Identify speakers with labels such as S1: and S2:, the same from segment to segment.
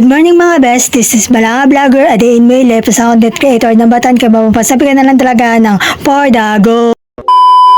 S1: morning mga best, this is Balanga Vlogger, a day in my life as a content creator ng Batan kay mapapasabi ka na lang talaga ng For the Go.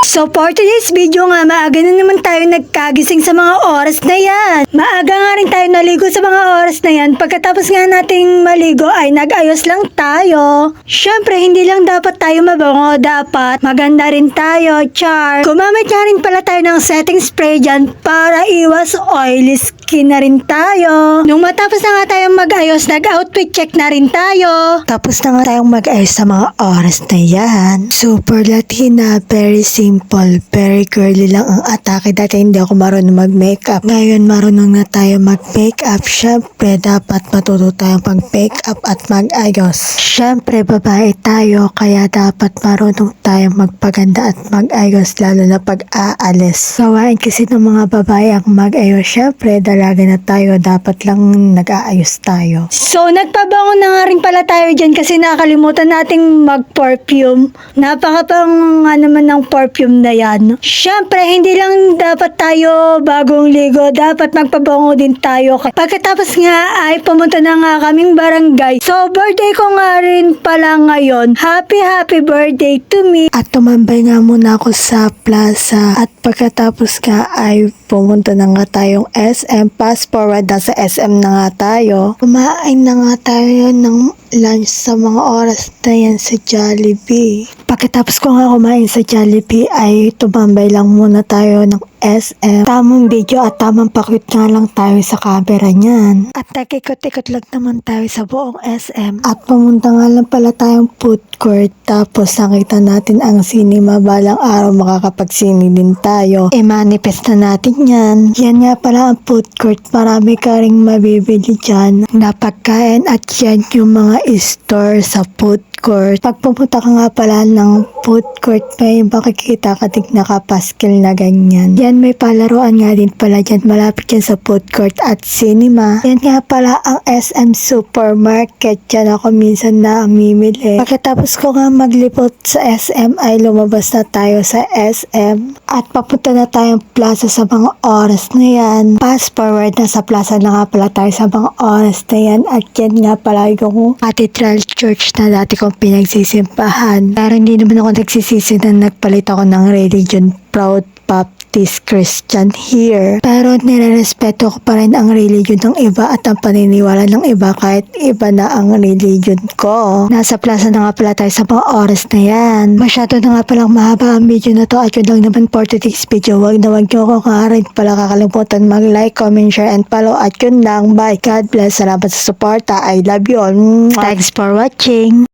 S1: So for today's video nga, maaga na naman tayo nagkagising sa mga oras na yan. Maaga nga rin tayo naligo sa mga oras na yan. Pagkatapos nga nating maligo ay nag-ayos lang tayo. Syempre, hindi lang dapat tayo mabango, dapat maganda rin tayo, char. Gumamit nga rin pala tayo ng setting spray dyan para iwas oily skin na rin tayo. Nung matapos na nga tayong mag-ayos, nag-outfit check na rin tayo. Tapos na nga tayong mag-ayos sa mga oras na yan. Super Latina, very simple, very girly lang ang atake. Dati hindi ako marunong mag-makeup. Ngayon marunong na tayo mag-makeup. Syempre, dapat matuto tayong mag-makeup at mag-ayos. Syempre, babae tayo, kaya dapat marunong tayong magpaganda at mag-ayos, lalo na pag-aalis. Gawain kasi ng mga babae ang mag-ayos. Syempre, dalaga na tayo, dapat lang nag-aayos tayo. So, nagpabango na nga rin pala tayo dyan kasi nakalimutan nating mag-perfume. Napakapang naman ng perfume na yan. Syempre, hindi lang dapat tayo bagong ligo, dapat magpabango din tayo. Pagkatapos nga ay pumunta na nga kaming barangay. So, birthday ko nga rin pala ngayon. Happy birthday to me. At tumambay nga muna ako sa plaza. At pagkatapos nga ay pumunta na nga tayong SM. Fast forward, nasa SM na nga tayo. Kumain na nga tayo ng lunch sa mga oras na yan sa Jollibee. Pagkatapos ko nga kumain sa Jollibee ay tumambay lang muna tayo ng SM. Tamang video at tamang pakit nga lang tayo sa camera niyan. At nag-ikot-ikot lang naman tayo sa buong SM. At pumunta nga lang pala tayong food court. Tapos nakita natin ang cinema. Balang araw makakapagsini din tayo. Manifest na natin yan. Yan nga pala ang food court. Marami ka ring mabibili dyan na pagkain at yan yung mga store sa food court. Pag pumunta ka nga pala ng food court, may makikita ka din nakapaskil na ganyan. Yan, may palaruan nga din pala dyan. Malapit yan sa food court at cinema. Yan nga pala ang SM Supermarket. Yan ako minsan na mimili. Pagkatapos ko nga maglipot sa SM ay lumabas na tayo sa SM. At papunta na tayong plaza sa mga oras na yan. Fast forward, na sa plaza na nga pala tayo sa mga oras na yan. At yan nga pala yung Cathedral Church na dati kong pinagsisimpahan. Pero hindi naman ako nagsisisi na nagpalit ako ng religion. Proud Baptist Christian here. Pero nirerespeto ko pa rin ang religion ng iba at ang paniniwala ng iba kahit iba na ang religion ko. Nasa plaza na nga pala tayo sa mga oras na yan. Masyado na nga palang mahaba ang video na to at yun lang naman for today's video. Huwag nyo ko nga rin pala kakalimutan mag-like, comment, share, and follow at yun lang. Bye. God bless. Salamat sa suporta. I love you all. Thanks for watching.